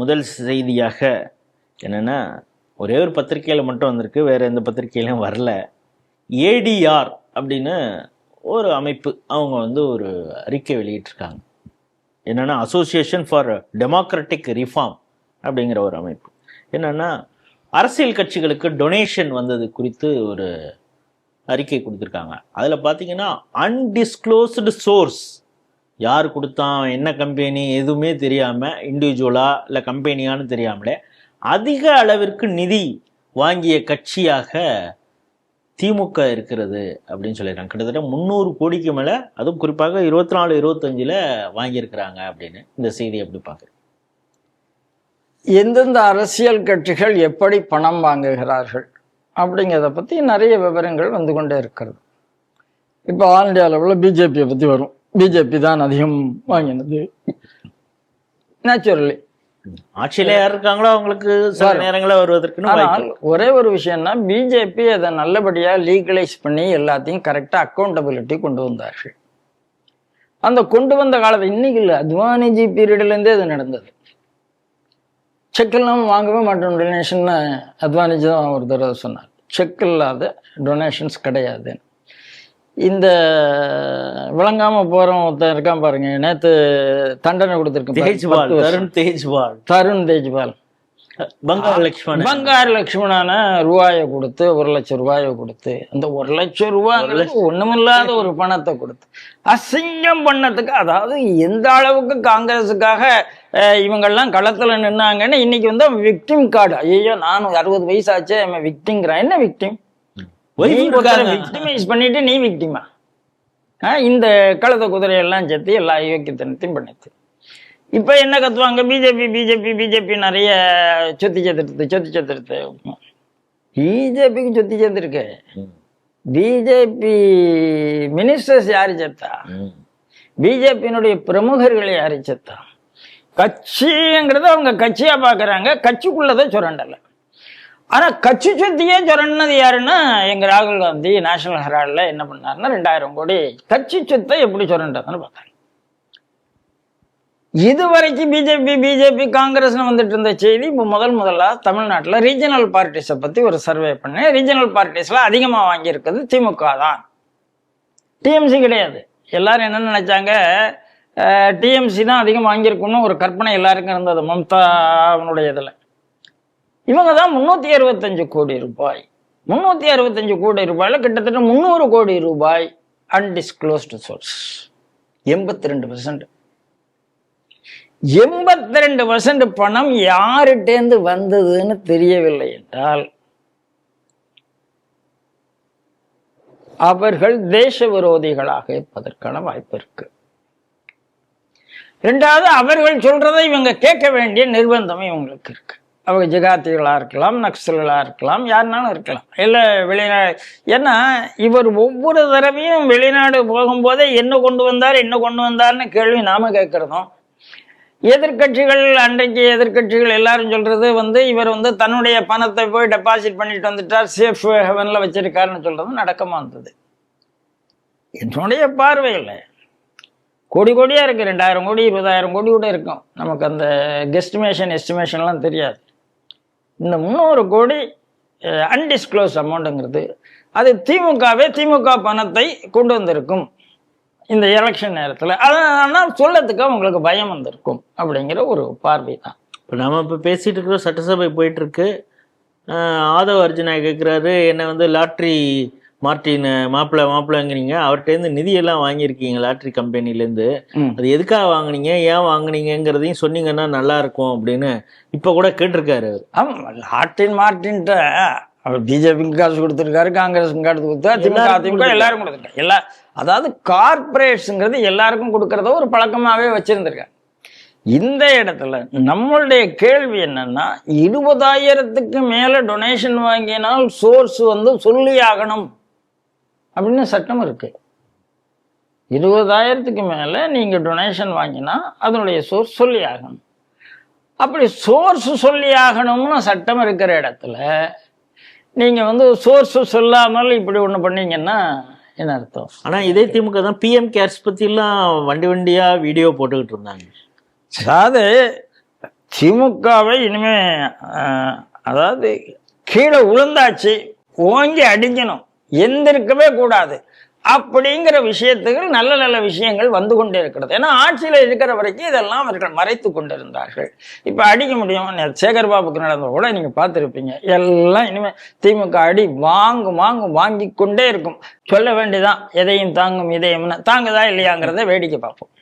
முதல் செய்தியாக என்னென்னா, ஒரே ஒரு பத்திரிகையில் மட்டும் வந்திருக்கு, வேறு எந்த பத்திரிகையிலும் வரல. ஏடிஆர் அப்படின்னு ஒரு அமைப்பு அவங்க ஒரு அறிக்கை வெளியிட்டிருக்காங்க. என்னென்னா, அசோசியேஷன் ஃபார் டெமோக்ராட்டிக் ரிஃபார்ம் அப்படிங்கிற ஒரு அமைப்பு. என்னென்னா, அரசியல் கட்சிகளுக்கு டொனேஷன் வந்தது குறித்து ஒரு அறிக்கை கொடுத்துருக்காங்க. அதில் பார்த்தீங்கன்னா, அன்டிஸ்க்ளோஸ்டு சோர்ஸ், யார் கொடுத்தான், என்ன கம்பெனி, எதுவுமே தெரியாமல், இண்டிவிஜுவலாக இல்லை கம்பெனியான்னு தெரியாமலே அதிக அளவிற்கு நிதி வாங்கிய கட்சியாக திமுக இருக்கிறது அப்படின்னு சொல்லிடுறாங்க. கிட்டத்தட்ட 300 கோடிக்கு மேலே, அதுவும் குறிப்பாக 24-25 வாங்கியிருக்கிறாங்க அப்படின்னு. இந்த செய்தி எப்படி பார்க்குறேன்? எந்தெந்த அரசியல் கட்சிகள் எப்படி பணம் வாங்குகிறார்கள் அப்படிங்கிறத பற்றி நிறைய விவரங்கள் வந்து கொண்டே இருக்கிறது. இப்போ ஆல் இண்டியா லெவலில் பிஜேபியை பற்றி வரும். பிஜேபி தான் அதிகம் வாங்கினது. நேச்சுரலி ஆட்சியில் யார் இருக்காங்களோ அவங்களுக்கு சில நேரங்களில் வருவதற்கு. ஆனால் ஒரே ஒரு விஷயம்னா, பிஜேபி அதை நல்லபடியாக லீகலைஸ் பண்ணி எல்லாத்தையும் கரெக்டாக அக்கௌண்டபிலிட்டி கொண்டு வந்தார்கள். அந்த கொண்டு வந்த காலத்தில் இன்னைக்கு இல்லை, அத்வானிஜி பீரியட்லேருந்தே அது நடந்தது. செக்கெல்லாம் வாங்கவே மாட்டோம் டொனேஷன்னு அத்வானிஜி தான் ஒரு தடவை சொன்னார். செக் இல்லாத டொனேஷன்ஸ் கிடையாது. இந்த விளங்காம போறவன் ஒருத்தன் இருக்கான் பாருங்க, நேற்று தண்டனை கொடுத்துருக்கேன், தருண் தேஜ்பால். பங்காரு லட்சுமணான ரூபாயை கொடுத்து, 1 லட்சம் ரூபாயை கொடுத்து, அந்த 1 லட்சம் ரூபாய் ஒண்ணுமில்லாத ஒரு பணத்தை கொடுத்து அசிங்கம் பண்ணதுக்கு, அதாவது எந்த அளவுக்கு காங்கிரஸுக்காக இவங்கெல்லாம் களத்துல நின்னாங்கன்னு இன்னைக்கு விக்டிம் கார்டு. ஐயோ, நானும் 60 வயசு ஆச்சு, விக்டிங்கிறான். என்ன விக்டிம்? விக்டிமைஸ் பண்ணிட்டு நீ விக்டிமா? இந்த கழுத குதிரையெல்லாம் சேர்த்து எல்லா யோக்கியத்தனத்தையும் பண்ணிட்டு இப்ப என்ன கத்துவாங்க? பிஜேபி பிஜேபி பிஜேபி நிறைய சொத்தி சேர்த்துடுத்து. பிஜேபிக்கு சொத்தி சேர்த்துருக்கு. பிஜேபி மினிஸ்டர்ஸ் யாரு சேர்த்தா? பிஜேபியினுடைய பிரமுகர்கள் யாரு சேர்த்தா? கட்சிங்கிறத அவங்க கட்சியா பாக்குறாங்க, கட்சிக்குள்ளதான் சுரண்டல. ஆனா கட்சி சொத்தியே சுரண்டது யாருன்னா, எங்க ராகுல் காந்தி நேஷனல் ஹெரால்ட்ல என்ன பண்ணாருன்னா, 2000 கோடி கட்சி சொத்தை எப்படி சுரண்டதுன்னு பார்த்தாங்க. இதுவரைக்கும் பிஜேபி காங்கிரஸ் வந்துட்டு இருந்த செய்தி, இப்போ முதல்ல தமிழ்நாட்டில் ரீஜனல் பார்ட்டிஸை பத்தி ஒரு சர்வே பண்ணேன். ரீஜனல் பார்ட்டிஸ்ல அதிகமா வாங்கியிருக்கிறது திமுக தான், டிஎம்சி கிடையாது. எல்லாரும் என்ன நினைச்சாங்க, டிஎம்சி தான் அதிகம் வாங்கியிருக்கணும்னு ஒரு கற்பனை எல்லாருக்கும் இருந்தது. மம்தா அவனுடைய இதுல இவங்க தான் 365 கோடி ரூபாய். 365 கோடி ரூபாயில கிட்டத்தட்ட 300 கோடி ரூபாய் அன்டிஸ்க்ளோஸ்டு சோர்ஸ். 82%. 82% பணம் யாருட்டேந்து வந்ததுன்னு தெரியவில்லை என்றால் அவர்கள் தேச விரோதிகளாக இருப்பதற்கான வாய்ப்பு இருக்கு. ரெண்டாவது, அவர்கள் சொல்றதை இவங்க கேட்க வேண்டிய நிர்பந்தம் இவங்களுக்கு இருக்கு. அவங்க ஜிகாத்திகளா இருக்கலாம், நக்சலா இருக்கலாம், யாருனாலும் இருக்கலாம். இல்லை வெளிநாடு. ஏன்னா இவர் ஒவ்வொரு தடவையும் வெளிநாடு போகும்போதே என்ன கொண்டு வந்தார்னு கேள்வி நாம கேட்கறதும், எதிர்கட்சிகள் அன்றைக்கு எதிர்கட்சிகள் எல்லாரும் சொல்றது இவர் தன்னுடைய பணத்தை போய் டெபாசிட் பண்ணிட்டு வந்துட்டார், சேஃப் ஹெவன்ல வச்சிருக்காருன்னு சொல்றது நடக்கமா இருந்தது. என்னுடைய பார்வையில் கோடியா இருக்கு. 2000 கோடி 20,000 கோடி கூட இருக்கும். நமக்கு அந்த எஸ்டிமேஷன்லாம் தெரியாது. இந்த 300 கோடி அன்டிஸ்க்ளோஸ் அமௌண்ட்டுங்கிறது அது திமுக பணத்தை கொண்டு வந்திருக்கும் இந்த எலெக்ஷன் நேரத்தில். ஆனால் சொல்லத்துக்கு அவங்களுக்கு பயம் வந்திருக்கும் அப்படிங்கிற ஒரு பார்வை தான். இப்போ நம்ம இப்போ பேசிட்டு இருக்கிற சட்டசபை போயிட்டு இருக்கு. ஆதவ் அர்ஜுனா கேட்குறாரு, என்ன லாட்ரி மார்டின் மாப்பிள்ளைங்கிறீங்க, அவர்கிட்டேருந்து நிதியெல்லாம் வாங்கியிருக்கீங்க லாட்ரி கம்பெனிலேருந்து, அது எதுக்காக வாங்கினீங்க, ஏன் வாங்கினீங்கிறதையும் சொன்னீங்கன்னா நல்லா இருக்கும் அப்படின்னு இப்போ கூட கேட்டிருக்காரு. ஆமாம், மார்டின்ட்ட அவர் பிஜேபிக்கு காசு கொடுத்துருக்காரு, காங்கிரஸுக்கு காசு கொடுத்தா, திமுக எல்லாரும் கொடுத்துருக்காரு. அதாவது கார்பரேட்ஸுங்கிறது எல்லாருக்கும் கொடுக்கறத ஒரு பழக்கமாகவே வச்சிருந்திருக்காங்க. இந்த இடத்துல நம்மளுடைய கேள்வி என்னன்னா, 20,000க்கு மேல டொனேஷன் வாங்கினால் சோர்ஸ் சொல்லி ஆகணும் அப்படின்னு சட்டம் இருக்கு. 20,000க்கு மேல நீங்க டொனேஷன் வாங்கினா அதனுடைய சோர்ஸ் சொல்லி ஆகணும். அப்படி சோர்ஸ் சொல்லி ஆகணும்னு சட்டம் இருக்கிற இடத்துல நீங்க சோர்ஸ் சொல்லாமல் இப்படி ஒண்ணு பண்ணீங்கன்னா என்ன அர்த்தம்? ஆனா இதே திமுக தான் பிஎம் கேர்ஸ் பத்தி எல்லாம் வண்டியா வீடியோ போட்டுக்கிட்டு இருந்தாங்க. அதாவது திமுகவை இனிமே அதாவது கீழே உளுந்தாச்சு, ஓங்கி அடிக்கணும், எந்திருக்கவே கூடாது அப்படிங்கிற விஷயத்துக்கு நல்ல நல்ல விஷயங்கள் வந்து கொண்டே இருக்கிறது. ஏன்னா ஆட்சியில் இருக்கிற வரைக்கும் இதெல்லாம் அவர்கள் மறைத்து கொண்டிருந்தார்கள். இப்போ அடிக்க முடியும். சேகர் பாபுக்கு நடந்த கூட நீங்க பார்த்துருப்பீங்க. எல்லாம் இனிமேல் திமுக அடி வாங்கி கொண்டே இருக்கும். சொல்ல வேண்டியதான், எதையும் தாங்கும் இதயம் தாங்குதா இல்லையாங்கிறத வேடிக்கை பார்ப்போம்.